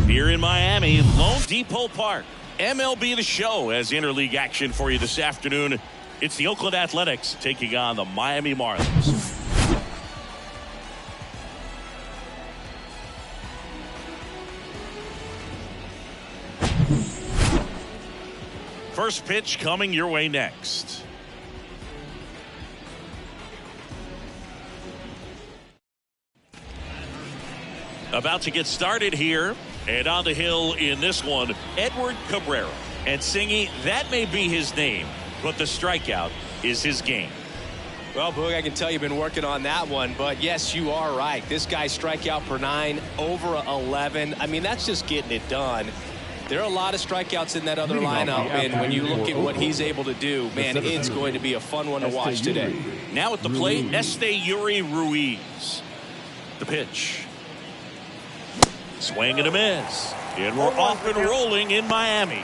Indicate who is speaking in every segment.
Speaker 1: Here in Miami, Lone Depot Park. MLB The Show has interleague action for you this afternoon. It's the Oakland Athletics taking on the Miami Marlins. First pitch coming your way next. About to get started here. And on the hill in this one, Edward Cabrera. And Singy, that may be his name, but the strikeout is his game.
Speaker 2: Well, Boog, I can tell you've been working on that one, but yes, you are right. This guy's strikeout per 9, over 11. I mean, that's just getting it done. There are a lot of strikeouts in that other lineup, and when you look at what he's able to do, man, it's going to be a fun one to watch today.
Speaker 1: Now at the plate, Yuri Ruiz. The pitch. Swing and a miss. And we're off and rolling in Miami.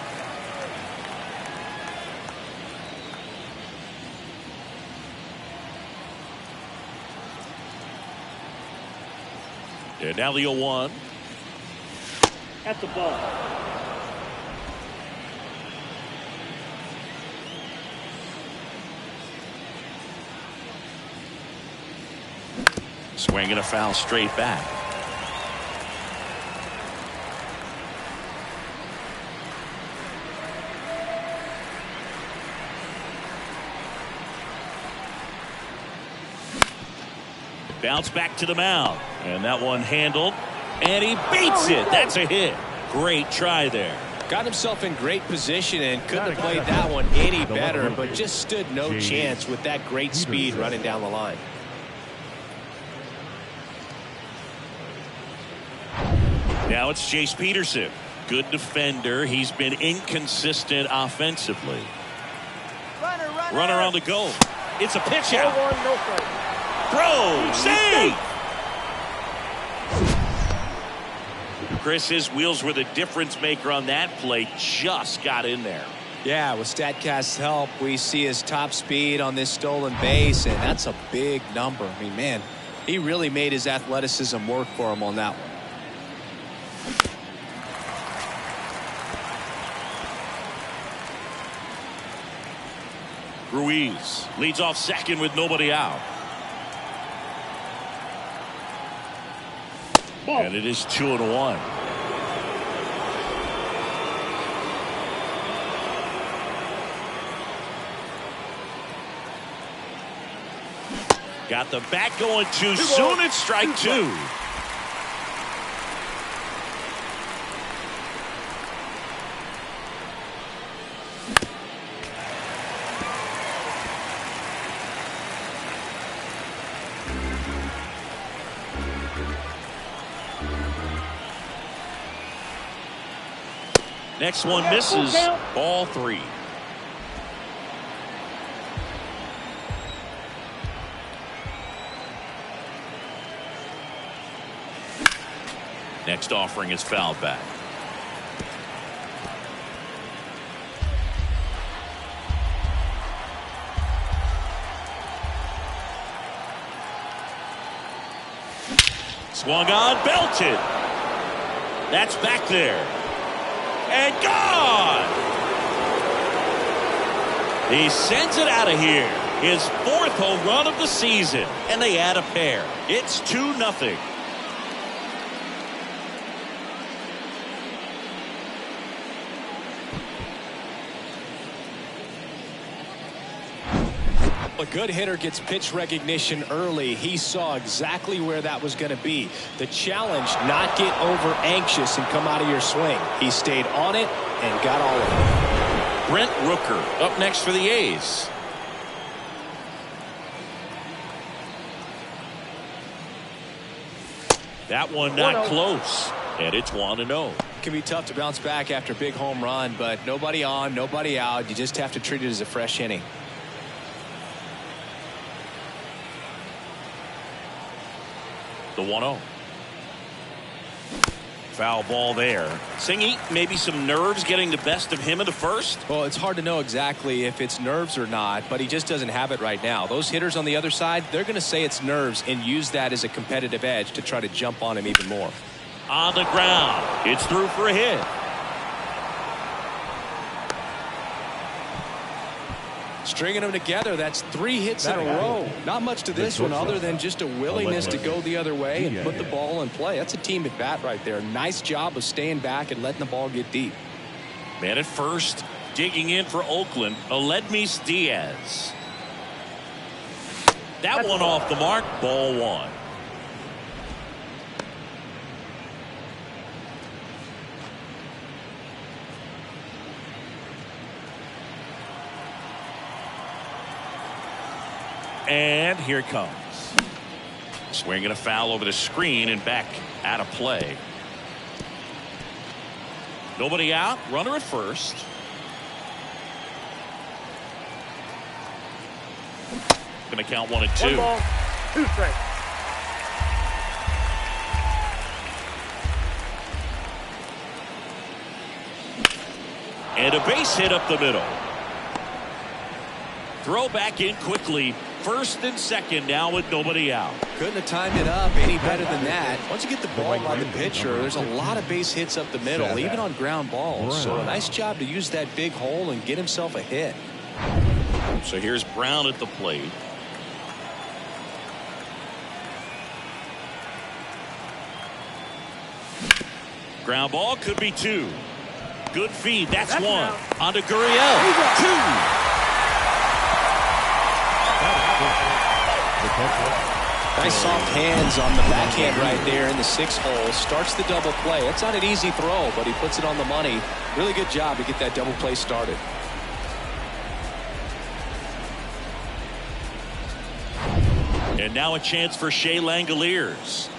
Speaker 1: And now the 0-1.
Speaker 3: At the ball.
Speaker 1: Swing and a foul straight back. Bounce back to the mound. And that one handled. And he beats it. That's a hit. Great try there.
Speaker 2: Got himself in great position and couldn't have played that one any better, but just stood no chance with that great speed running down the line.
Speaker 1: Now it's Chase Peterson. Good defender. He's been inconsistent offensively. Runner on the go. It's a pitch out. Throw. Save. Chris, his wheels were the difference maker on that play. Just got in there.
Speaker 2: Yeah, with StatCast's help, we see his top speed on this stolen base, and that's a big number. I mean, man, he really made his athleticism work for him on that one.
Speaker 1: Ruiz leads off second with nobody out. And it is 2-1. Got the bat going too soon. It's strike 2. Next one misses. Ball 3. Next offering is fouled back. Swung on, belted. That's back there. And gone. He sends it out of here. His 4th home run of the season. And they add a pair. It's 2-0.
Speaker 2: A good hitter gets pitch recognition early. He saw exactly where that was going to be. The challenge, not get over anxious and come out of your swing. He stayed on it and got all of it.
Speaker 1: Brent Rooker up next for the A's. That one not close. And it's 1-0.
Speaker 2: Can be tough to bounce back after a big home run, but nobody on, nobody out. You just have to treat it as a fresh inning.
Speaker 1: The 1-0. Foul ball there. Singy, maybe some nerves getting the best of him in the first?
Speaker 2: Well, it's hard to know exactly if it's nerves or not, but he just doesn't have it right now. Those hitters on the other side, they're going to say it's nerves and use that as a competitive edge to try to jump on him even more.
Speaker 1: On the ground. It's through for a hit.
Speaker 2: Stringing them together, that's 3 hits in a row. Not much to this one other than just a willingness to go the other way and put the ball in play. That's a team at bat right there. Nice job of staying back and letting the ball get deep.
Speaker 1: Man at first, digging in for Oakland, Aledmys Diaz. That one off the mark, ball 1. And here it comes. Swinging a foul over the screen and back out of play. Nobody out. Runner at first. Going to count 1 and 2.
Speaker 3: 1 ball, 2 strikes.
Speaker 1: And a base hit up the middle. Throw back in quickly. First and second now with nobody out.
Speaker 2: Couldn't have timed it up any better than that. Once you get the ball on the pitcher, there's a lot of base hits up the middle, even on ground balls. So a nice job to use that big hole and get himself a hit.
Speaker 1: So here's Brown at the plate. Ground ball could be 2. Good feed. That's 1. On to Gurriel. 2.
Speaker 2: Nice soft hands on the backhand right there in the 6th hole. Starts the double play. It's not an easy throw, but he puts it on the money. Really good job to get that double play started.
Speaker 1: And now a chance for Shea Langoliers.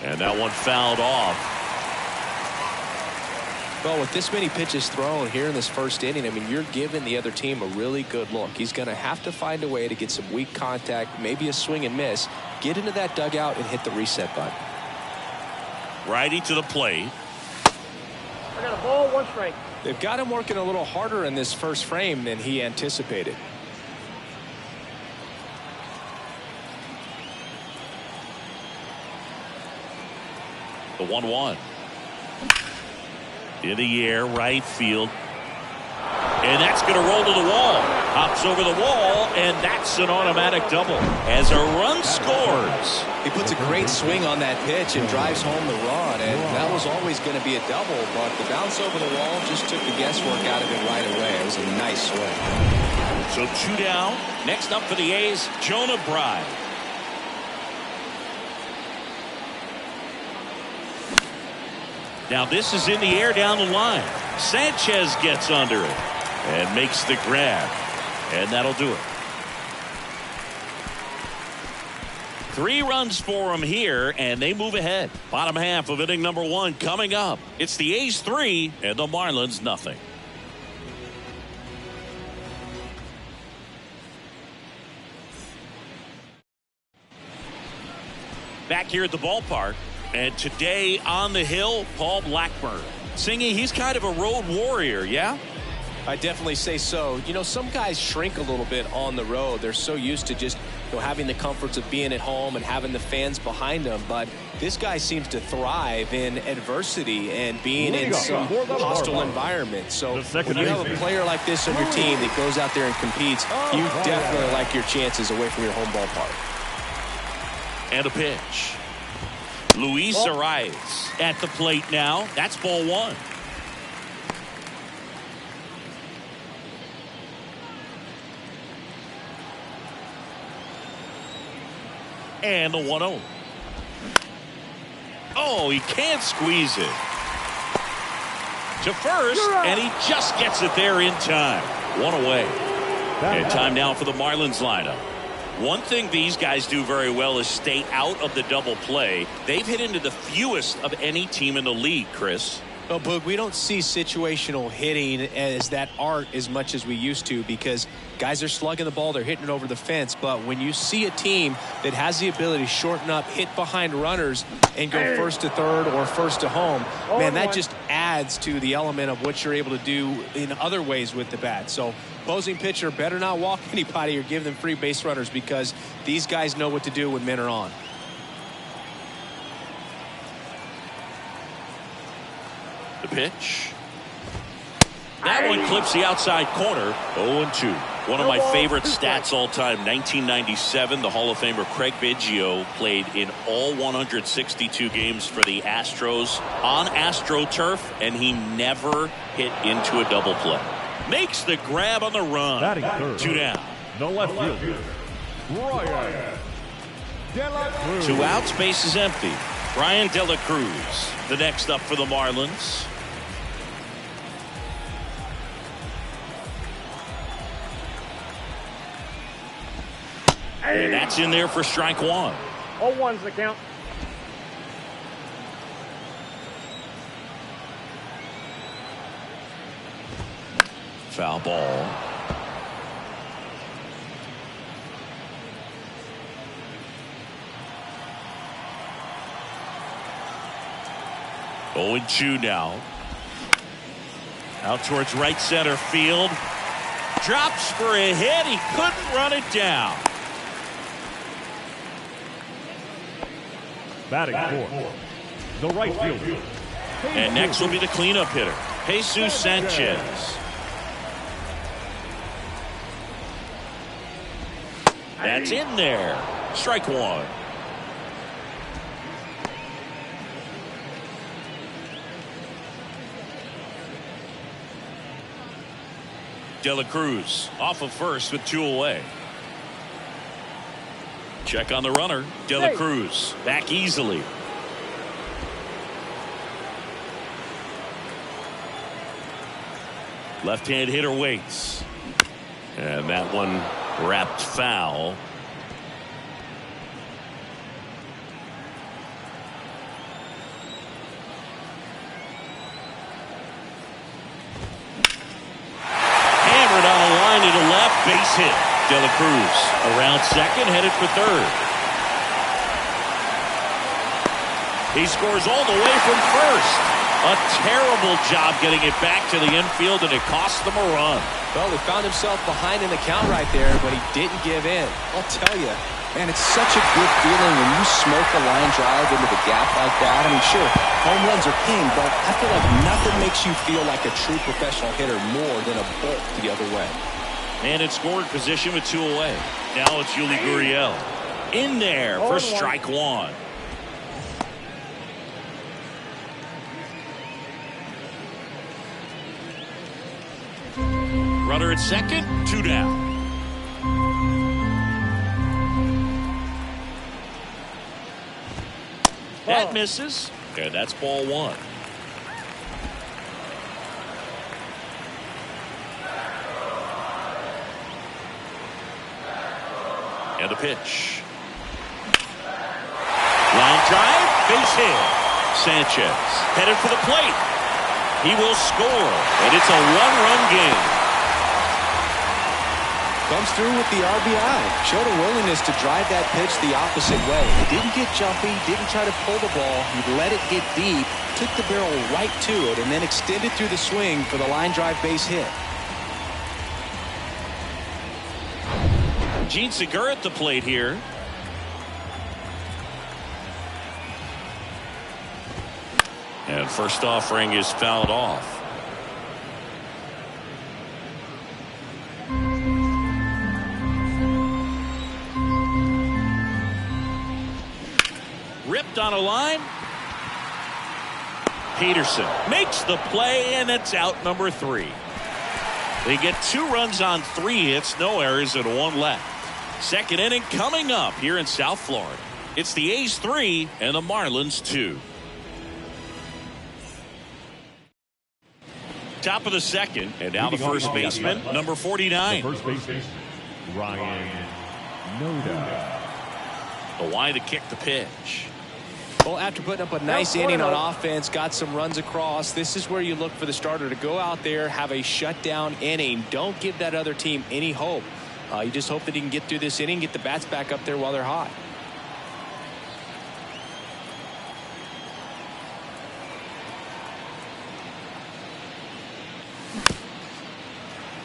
Speaker 1: And that one fouled off.
Speaker 2: Well, with this many pitches thrown here in this first inning, I mean, you're giving the other team a really good look. He's going to have to find a way to get some weak contact, maybe a swing and miss, get into that dugout and hit the reset button.
Speaker 1: Righty to the plate.
Speaker 3: I got a ball, 1 strike.
Speaker 2: They've got him working a little harder in this first frame than he anticipated.
Speaker 1: The 1-1. In the air, right field. And that's going to roll to the wall. Hops over the wall, and that's an automatic double as a run scores.
Speaker 2: He puts a great swing on that pitch and drives home the run, and that was always going to be a double, but the bounce over the wall just took the guesswork out of it right away. It was a nice swing.
Speaker 1: So 2 down. Next up for the A's, Jonah Bride. Now this is in the air down the line. Sanchez gets under it and makes the grab. And that'll do it. 3 runs for him here, and they move ahead. Bottom half of inning number 1 coming up. It's the A's 3 and the Marlins nothing. Back here at the ballpark. And today on the hill, Paul Blackburn. Singy, he's kind of a road warrior, yeah?
Speaker 2: I definitely say so. You know, some guys shrink a little bit on the road. They're so used to just, you know, having the comforts of being at home and having the fans behind them. But this guy seems to thrive in adversity and being in some hostile environment. So when you have a player like this on your team that goes out there and competes, you definitely like your chances away from your home ballpark.
Speaker 1: And a pitch. Luis Arias at the plate now. That's ball 1. And the 1-0. Oh, he can't squeeze it. To first, and he just gets it there in time. 1 away. And time now for the Marlins lineup. One thing these guys do very well is stay out of the double play. They've hit into the fewest of any team in the league, Chris.
Speaker 2: Well, Boog, we don't see situational hitting as that art as much as we used to because guys are slugging the ball, they're hitting it over the fence. But when you see a team that has the ability to shorten up, hit behind runners, and go first to third or first to home, man, that just adds adds to the element of what you're able to do in other ways with the bat. So opposing pitcher better not walk anybody or give them free base runners, because these guys know what to do when men are on.
Speaker 1: The pitch. That one clips the outside corner. 0-2. One of my favorite stats all time. 1997, the Hall of Famer Craig Biggio played in all 162 games for the Astros on AstroTurf, and he never hit into a double play. Makes the grab on the run.
Speaker 4: Batting third.
Speaker 1: 2 down.
Speaker 4: The left fielder, Brian De La Cruz.
Speaker 1: 2 outs, base is empty. Brian De La Cruz, the next up for the Marlins. And that's in there for strike 1.
Speaker 3: 0-1's the count.
Speaker 1: Foul ball. Oh, 0-2 now. Out towards right center field. Drops for a hit. He couldn't run it down.
Speaker 4: Batting fourth, the right fielder.
Speaker 1: And next will be the cleanup hitter, Jesus Sanchez. That's in there. Strike 1. De La Cruz off of first with 2 away. Check on the runner. De La Cruz back easily. Left-hand hitter waits. And that one wrapped foul. Hammered on a line to the left, base hit. De La Cruz around second, headed for third. He scores all the way from first. A terrible job getting it back to the infield, and it cost them a run.
Speaker 2: Well, he found himself behind in the count right there, but he didn't give in. I'll tell you, man, it's such a good feeling when you smoke a line drive into the gap like that. I mean, sure, home runs are king, but I feel like nothing makes you feel like a true professional hitter more than a bolt the other way.
Speaker 1: And in scoring position with 2 away. Now it's Yuli Gurriel. In there for strike 1. Runner at second, 2 down. That misses. And that's ball 1. And the pitch. Line drive, base hit. Sanchez headed for the plate. He will score, and it's a 1-run game.
Speaker 2: Comes through with the RBI. Showed a willingness to drive that pitch the opposite way. He didn't get jumpy, didn't try to pull the ball. He let it get deep, took the barrel right to it, and then extended through the swing for the line drive base hit.
Speaker 1: Gene Segura at the plate here. And first offering is fouled off. Ripped on a line. Peterson makes the play, and it's out number 3. They get 2 runs on 3 hits, no errors, and 1 left. Second inning coming up here in South Florida. It's the A's 3 and the Marlins 2. Top of the second, and now the first baseman, number 49.
Speaker 4: The first baseman, Ryan Noda.
Speaker 1: The wide to kick the pitch.
Speaker 2: Well, after putting up a nice inning on offense, got some runs across, this is where you look for the starter to go out there, have a shutdown inning. Don't give that other team any hope. You just hope that he can get through this inning, get the bats back up there while they're hot.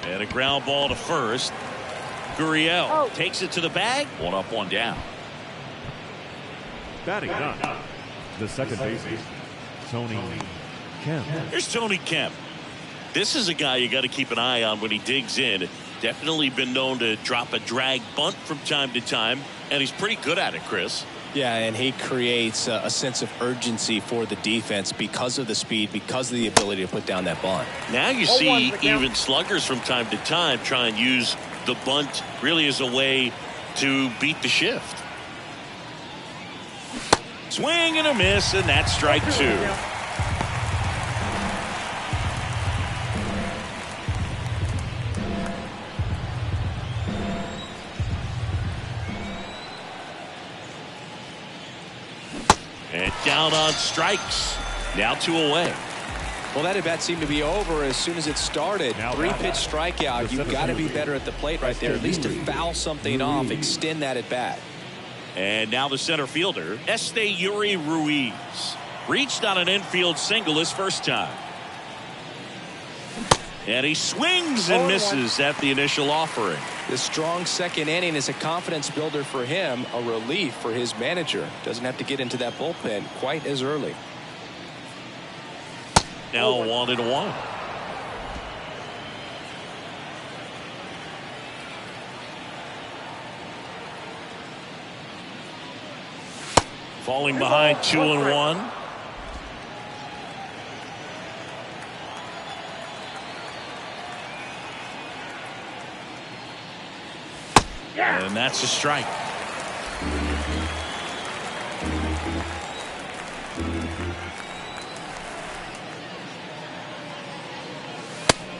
Speaker 1: And a ground ball to first. Gurriel takes it to the bag. 1 up, 1 down.
Speaker 4: Batting done. The second baseman, Tony Kemp.
Speaker 1: Here's Tony Kemp. This is a guy you got to keep an eye on when he digs in. Definitely been known to drop a drag bunt from time to time, and he's pretty good at it, Chris.
Speaker 2: Yeah, and he creates a sense of urgency for the defense because of the speed, because of the ability to put down that bunt.
Speaker 1: Now you see even sluggers from time to time try and use the bunt really as a way to beat the shift. Swing and a miss, and that's strike 2. And down on strikes. Now 2 away.
Speaker 2: Well, that at bat seemed to be over as soon as it started. 3-pitch strikeout. You've got to be better at the plate right there, at least to foul something off, extend that at bat.
Speaker 1: And now the center fielder, Yuri Ruiz, reached on an infield single his first time. And he swings and misses at the initial offering.
Speaker 2: The strong second inning is a confidence builder for him, a relief for his manager. Doesn't have to get into that bullpen quite as early.
Speaker 1: Now 1-1. Falling behind 2-1. And that's a strike.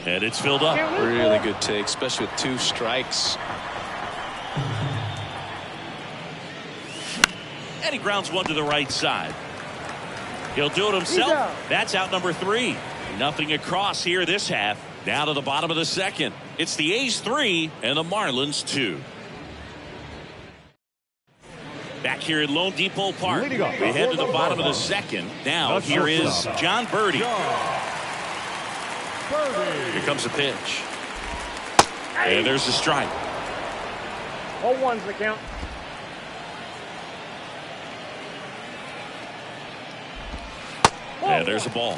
Speaker 1: And it's filled up.
Speaker 2: Really good take, especially with 2 strikes.
Speaker 1: And he grounds one to the right side. He'll do it himself. That's out number 3. Nothing across here this half. Down to the bottom of the second. It's the A's 3 and the Marlins 2. Back here at Lone Depot Park. We head to the bottom of the second. Now here is John Birdie. Here comes the pitch. And there's the strike.
Speaker 3: 0-1's the count.
Speaker 1: And there's a ball.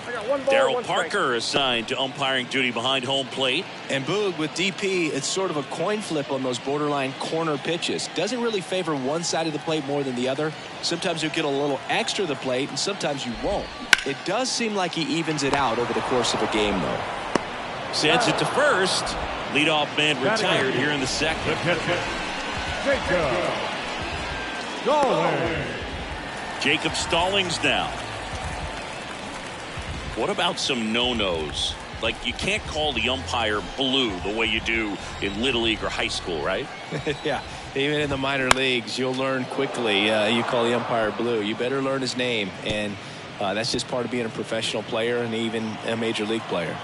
Speaker 3: I got 1 ball,
Speaker 1: Darryl
Speaker 3: 1 strike.
Speaker 1: Parker assigned to umpiring duty behind home plate.
Speaker 2: And Boog, with DP, it's sort of a coin flip on those borderline corner pitches. Doesn't really favor one side of the plate more than the other. Sometimes you'll get a little extra the plate, and sometimes you won't. It does seem like he evens it out over the course of a game, though.
Speaker 1: Sends it to first. Leadoff man retired here in the second. Jacob Stallings now. What about some no-nos? Like, you can't call the umpire blue the way you do in Little League or high school, right?
Speaker 2: Yeah, even in the minor leagues, you'll learn quickly. You call the umpire blue. You better learn his name, and that's just part of being a professional player and even a major league player.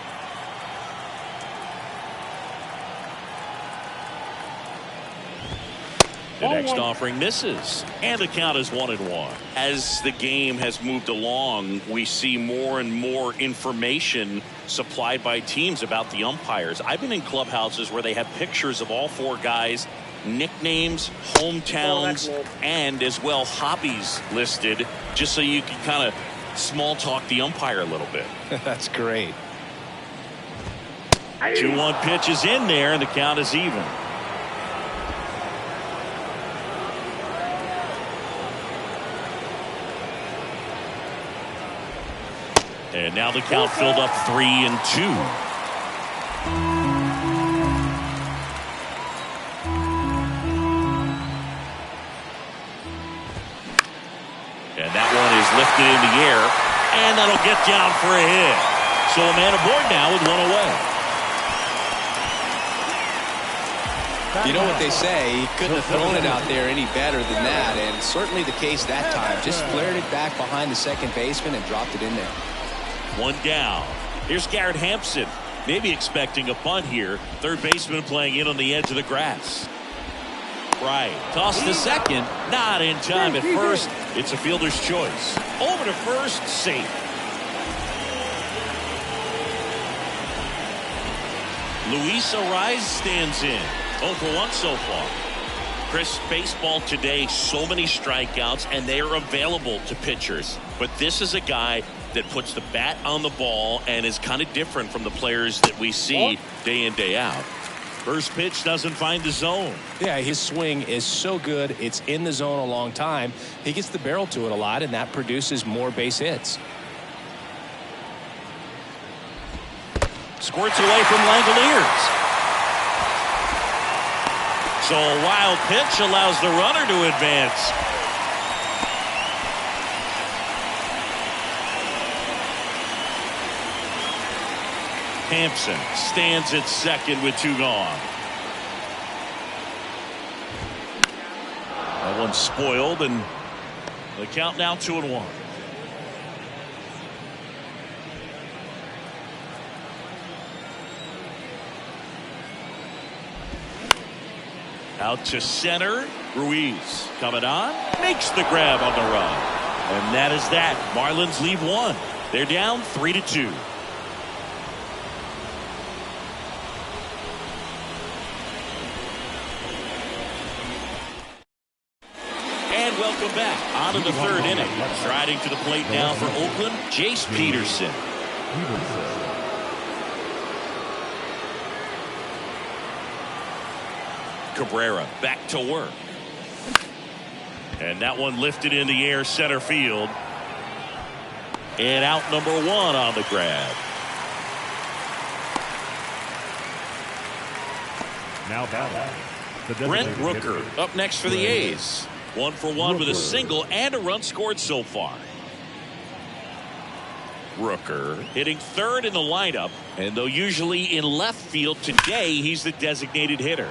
Speaker 1: The next offering misses, and the count is 1-1. As the game has moved along, we see more and more information supplied by teams about the umpires. I've been in clubhouses where they have pictures of all 4 guys, nicknames, hometowns, and as well hobbies listed, just so you can kind of small talk the umpire a little bit.
Speaker 2: That's great.
Speaker 1: 2-1 pitch is in there, and the count is even. And now the count filled up 3-2. And that one is lifted in the air, and that'll get down for a hit. So a man aboard now with 1 away.
Speaker 2: You know what they say, he couldn't have thrown it out there any better than that, and certainly the case that time. Just flared it back behind the second baseman and dropped it in there. 1
Speaker 1: down. Here's Garrett Hampson, maybe expecting a bunt here. Third baseman playing in on the edge of the grass. Right, toss to second, not in time at first. It's a fielder's choice. Over to first, safe. Luis Ariz stands in. 0 for 1 so far. Chris, baseball today, so many strikeouts, and they are available to pitchers. But this is a guy that puts the bat on the ball and is kind of different from the players that we see day in, day out. First pitch doesn't find the zone.
Speaker 2: Yeah, his swing is so good. It's in the zone a long time. He gets the barrel to it a lot, and that produces more base hits.
Speaker 1: Squirts away from Langoliers. So a wild pitch allows the runner to advance. Hampson stands at second with 2 gone. That one's spoiled, and the count now 2-1. Out to center. Ruiz coming on. Makes the grab on the run. And that is that. Marlins leave 1. They're down 3-2. And welcome back. On to the 3rd inning. Striding to the plate now for Oakland, Jace Peterson. Cabrera back to work. And that one lifted in the air center field. And out number 1 on the grab.
Speaker 4: Now batting.
Speaker 1: Brent Rooker up next for the A's. 1 for 1 with a single and a run scored so far. Rooker hitting 3rd in the lineup, and though usually in left field, today he's the designated hitter.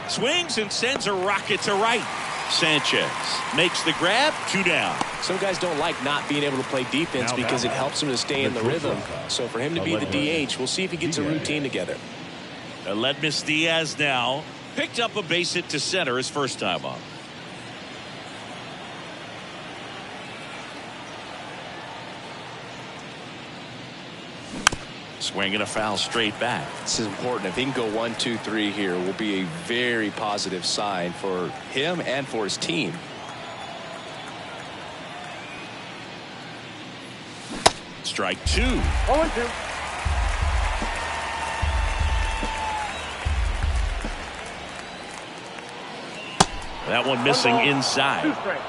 Speaker 1: Swings and sends a rocket to right. Sanchez makes the grab. 2 down.
Speaker 2: Some guys don't like not being able to play defense because it helps them to stay in the rhythm. So for him to be the DH, we'll see if he gets a routine together.
Speaker 1: Aledmys Diaz now picked up a base hit to center his first time up. Swinging a foul straight back.
Speaker 2: This is important. If he can go 1, 2, 3 here, will be a very positive sign for him and for his team.
Speaker 1: Strike 2.
Speaker 3: 0-2.
Speaker 1: That one missing inside.
Speaker 3: 2 strikes.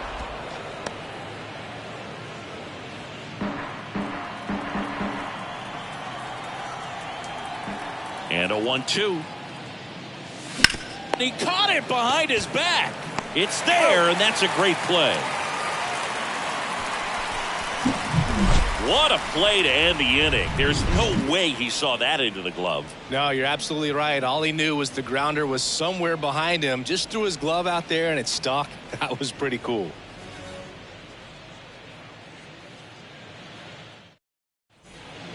Speaker 1: And a 1-2. He caught it behind his back. It's there, and that's a great play. What a play to end the inning. There's no way he saw that into the glove.
Speaker 2: No, you're absolutely right. All he knew was the grounder was somewhere behind him. Just threw his glove out there, and it stuck. That was pretty cool.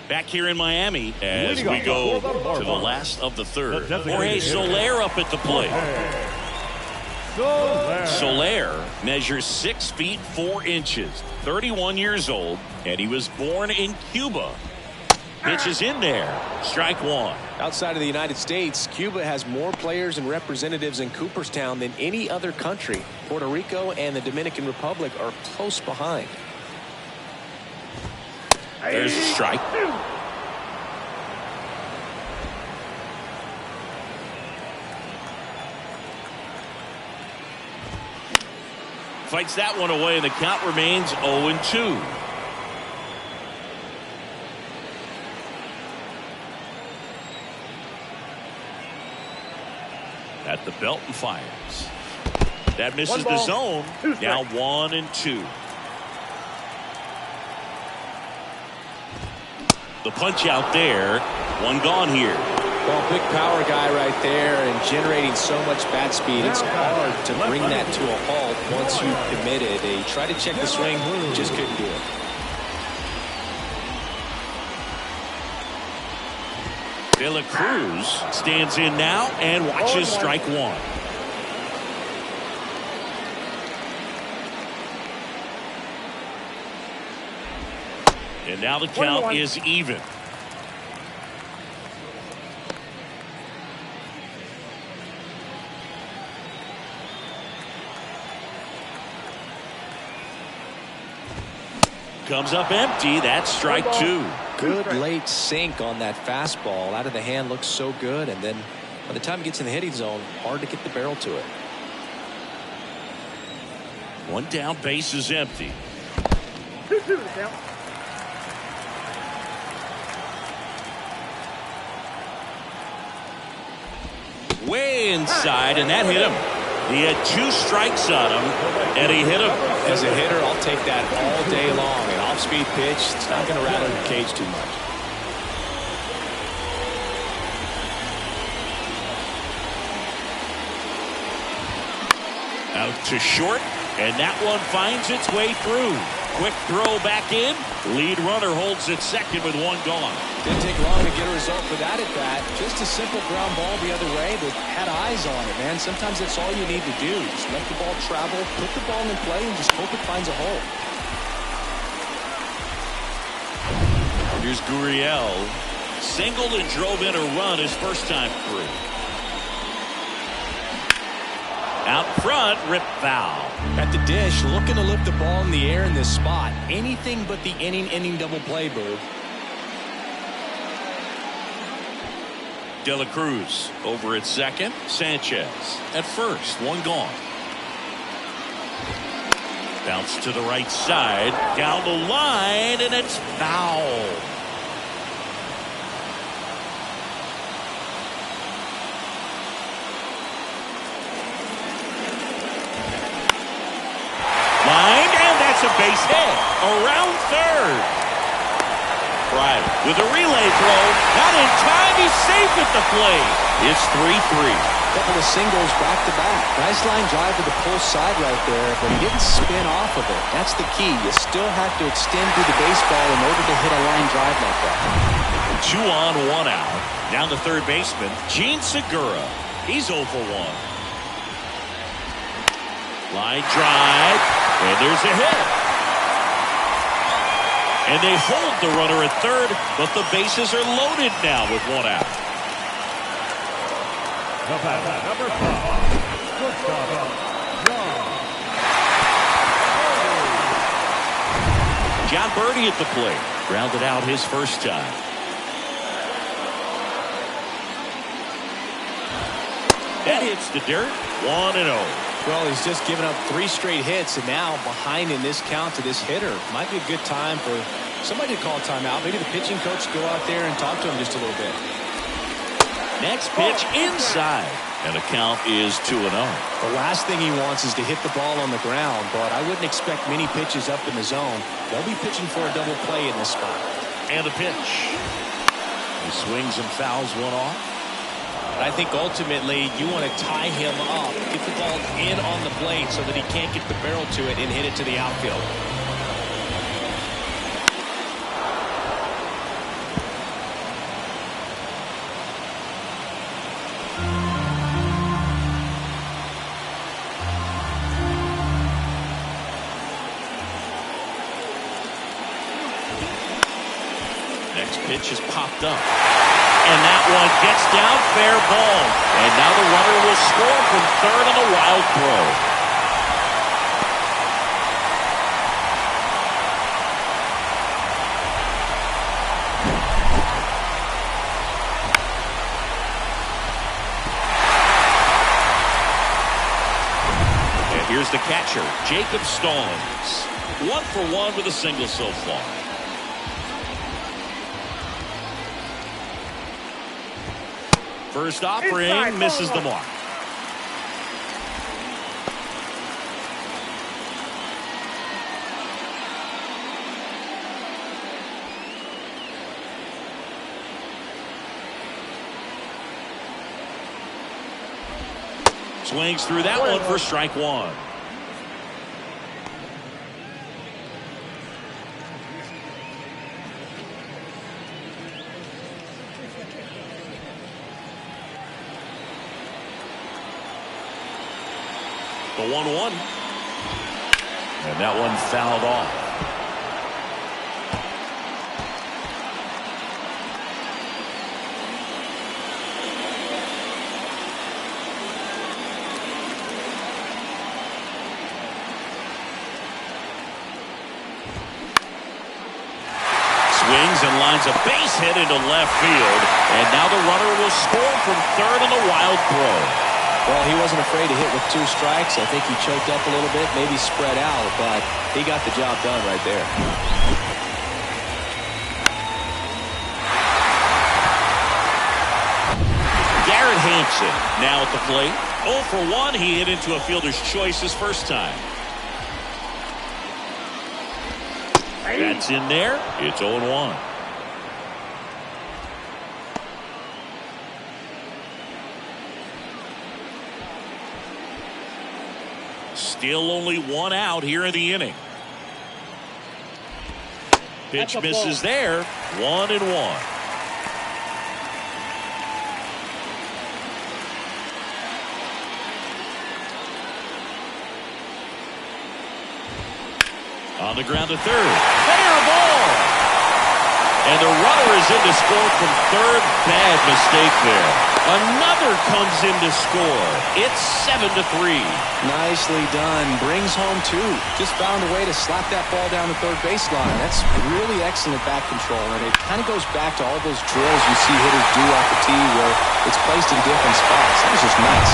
Speaker 1: Back here in Miami as we go to the last of the 3rd. Jorge Soler up at the plate. Soler measures 6 feet 4 inches, 31 years old, and he was born in Cuba. Pitch is in there. Strike 1.
Speaker 2: Outside of the United States, Cuba has more players and representatives in Cooperstown than any other country. Puerto Rico and the Dominican Republic are close behind.
Speaker 1: There's a strike. Fights that one away, and the count remains 0-2. At the belt and fires. That misses the zone. Now 1-2. The punch out there. 1 gone here.
Speaker 2: Well, big power guy right there and generating so much bat speed. It's hard to bring that to a halt once you've committed. They try to check the swing, just couldn't do it.
Speaker 1: De La Cruz stands in now and watches strike 1. And now the count is even. comes up empty. That's strike two.
Speaker 2: Good late sink on that fastball. Out of the hand, looks so good, and then by the time it gets in the hitting zone, hard to get the barrel to it.
Speaker 1: One down, base is empty.
Speaker 3: 2-2 the count.
Speaker 1: Way inside, and that hit him. He had 2 strikes on him, and he hit him.
Speaker 2: As a hitter, I'll take that all day long. An off-speed pitch, it's not going to rattle your cage too much.
Speaker 1: Out to short, and that one finds its way through. Quick throw back in. Lead runner holds at second with 1 gone.
Speaker 2: Didn't take long to get a result with that at bat. Just a simple ground ball the other way, but had eyes on it, man. Sometimes that's all you need to do. Just let the ball travel, put the ball in play, and just hope it finds a hole.
Speaker 1: Here's Gurriel. Singled and drove in a run his first time through. Out front, rip foul.
Speaker 2: At the dish, looking to lift the ball in the air in this spot. Anything but the inning double play, Bird.
Speaker 1: De La Cruz over at second. Sanchez at first. 1 gone. Bounce to the right side. Down the line, and it's foul. Line, and that's a base hit. Around third. Right, with a relay throw. Not in time. He's safe at the plate. It's 3-3.
Speaker 2: Couple of singles back to back. Nice line drive to the pull side right there, but he didn't spin off of it. That's the key. You still have to extend through the baseball in order to hit a line drive like that.
Speaker 1: 2 on, 1 out. Down the third baseman, Gene Segura. He's 0 for 1. Line drive, and there's a hit. And they hold the runner at third, but the bases are loaded now with 1 out.
Speaker 4: Number 5, shortstop,
Speaker 1: John Birdie at the plate. Grounded out his first time. That hits the dirt. 1-0.
Speaker 2: Well, he's just given up 3 straight hits, and now behind in this count to this hitter. Might be a good time for somebody to call timeout. Maybe the pitching coach go out there and talk to him just a little bit.
Speaker 1: Next pitch inside, and the count is 2-0.
Speaker 2: The last thing he wants is to hit the ball on the ground, but I wouldn't expect many pitches up in the zone. They'll be pitching for a double play in this spot.
Speaker 1: And a pitch. He swings and fouls 1 off.
Speaker 2: I think ultimately you want to tie him up, get the ball in on the plate so that he can't get the barrel to it and hit it to the outfield.
Speaker 1: Next pitch is popped up. And that one gets down, fair ball. And now the runner will score from third on the wild throw. And here's the catcher, Jacob Stallings. 1 for 1 with a single so far. First offering misses the mark. Swings through that one for strike 1. The 1-1. And that one fouled off. swings and lines a base hit into left field. And now the runner will score from third on the wild throw.
Speaker 2: Well, he wasn't afraid to hit with 2 strikes. I think he choked up a little bit, maybe spread out, but he got the job done right there.
Speaker 1: Garrett Hampson now at the plate. 0 for 1. He hit into a fielder's choice his first time. That's in there. It's 0-1. Still only 1 out here in the inning. Pitch misses there. 1-1. On the ground to third. Fair ball. And the runner is in to score from third. Bad mistake there. Another comes in to score. It's 7-3.
Speaker 2: Nicely done. Brings home 2. Just found a way to slap that ball down the third baseline. That's really excellent bat control. And it kind of goes back to all those drills you see hitters do off the tee where it's placed in different spots. That was just nice.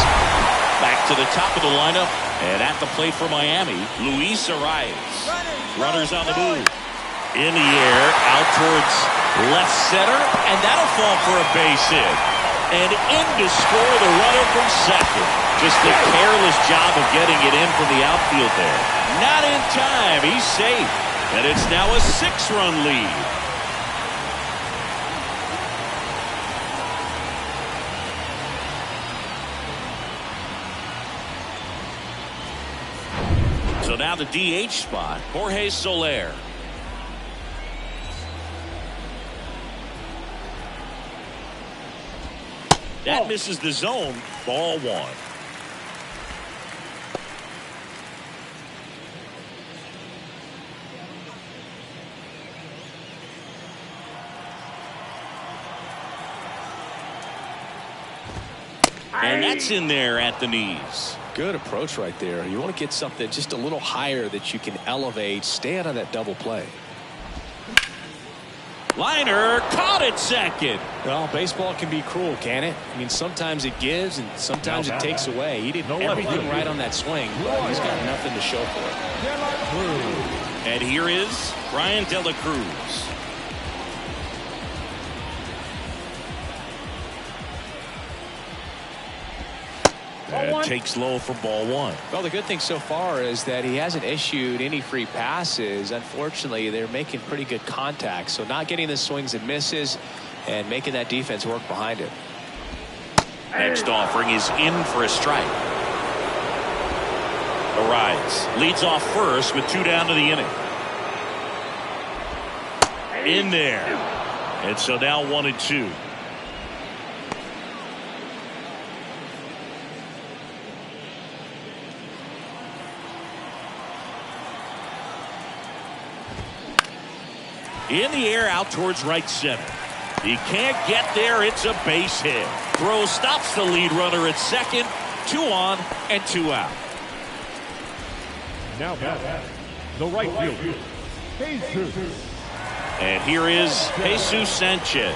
Speaker 1: Back to the top of the lineup. And at the plate for Miami, Luis Arias. Runners on the move. In the air, out towards left center, and that'll fall for a base hit. And in to score the runner from second. Just a careless job of getting it in from the outfield there. Not in time. He's safe. And it's now a 6-run lead. So now the DH spot, Jorge Soler. That misses the zone. Ball 1. And that's in there at the knees.
Speaker 2: Good approach right there. You want to get something just a little higher that you can elevate. Stay out of that double play.
Speaker 1: Liner caught at second.
Speaker 2: Well, baseball can be cruel, can it? I mean, sometimes it gives and sometimes it takes away. He did everything right on that swing, but he's got nothing to show for it.
Speaker 1: And here is Brian De La Cruz. And takes low for ball 1.
Speaker 2: Well, the good thing so far is that he hasn't issued any free passes. Unfortunately, they're making pretty good contact. So not getting the swings and misses and making that defense work behind it.
Speaker 1: Next offering is in for a strike. Arias leads off first with 2 down to the inning. In there. And so now 1-2. In the air out towards right center. He can't get there. It's a base hit. Throw stops the lead runner at second. 2 on and 2 out.
Speaker 4: Now back, the right fielder, Jesus.
Speaker 1: And here is Jesus Sanchez.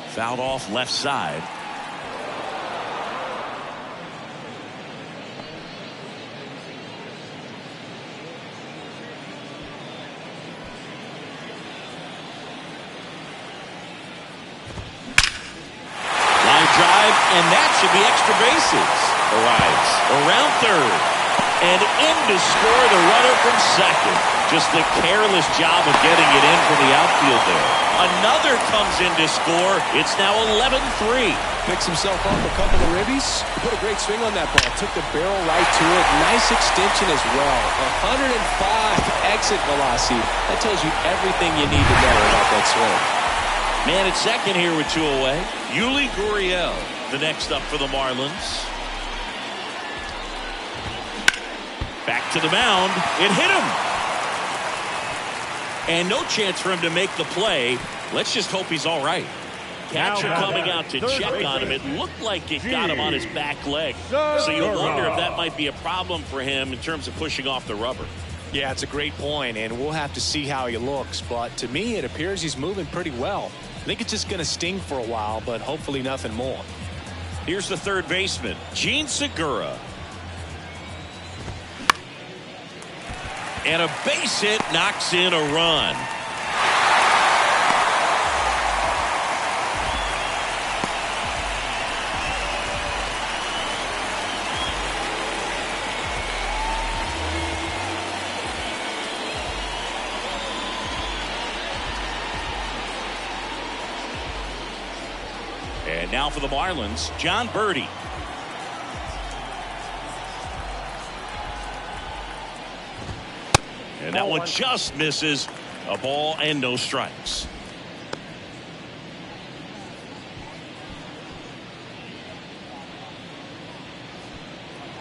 Speaker 1: Fouled off left side. And that should be extra bases. Arrives around third. And in to score the runner from second. Just a careless job of getting it in from the outfield there. Another comes in to score. It's now 11-3.
Speaker 2: Picks himself up a couple of ribbies. Put a great swing on that ball. Took the barrel right to it. Nice extension as well. 105 exit velocity. That tells you everything you need to know about that swing.
Speaker 1: Man at second here with 2 away. Yuli Gurriel, the next up for the Marlins. Back to the mound. It hit him. And no chance for him to make the play. Let's just hope he's all right. Catcher coming out to check on him. It looked like it got him on his back leg. So you wonder if that might be a problem for him in terms of pushing off the rubber.
Speaker 2: Yeah, it's a great point, and we'll have to see how he looks. But to me, it appears he's moving pretty well. I think it's just going to sting for a while, but hopefully nothing more.
Speaker 1: Here's the third baseman, Gene Segura. And a base hit knocks in a run. And now for the Marlins, John Birdie. And that one just misses. A ball and no strikes.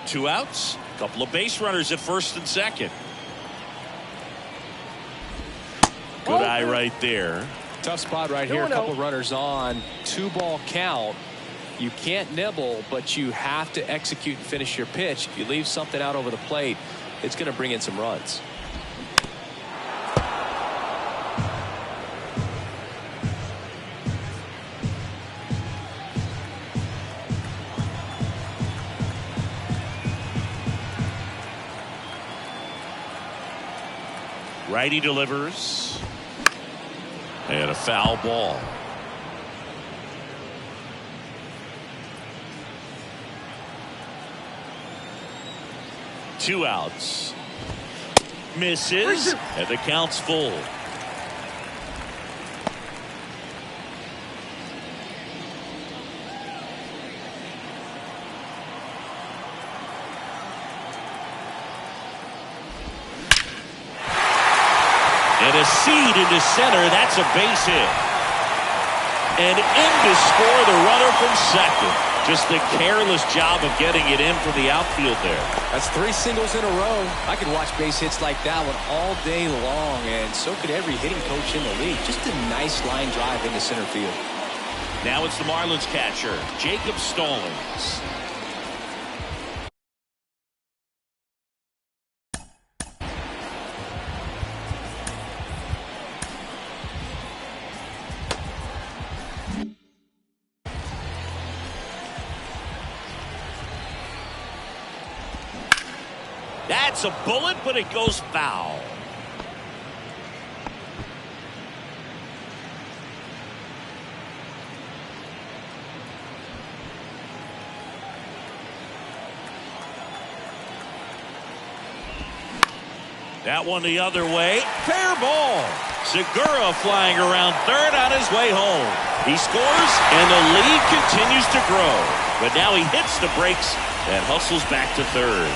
Speaker 1: Two outs. A couple of base runners at first and second. Good eye right there.
Speaker 2: Tough spot right here. A couple runners on. 2-ball count. You can't nibble, but you have to execute and finish your pitch. If you leave something out over the plate, it's going to bring in some runs.
Speaker 1: Righty delivers. And a foul ball. Two outs. Misses. And the count's full. And a seed into center. That's a base hit. And in to score the runner from second. Just a careless job of getting it in from the outfield there.
Speaker 2: That's 3 singles in a row. I could watch base hits like that one all day long, and so could every hitting coach in the league. Just a nice line drive into center field.
Speaker 1: Now it's the Marlins catcher, Jacob Stallings. That's a bullet, but it goes foul. That one the other way. Fair ball. Segura flying around third on his way home. He scores, and the lead continues to grow. But now he hits the brakes and hustles back to third.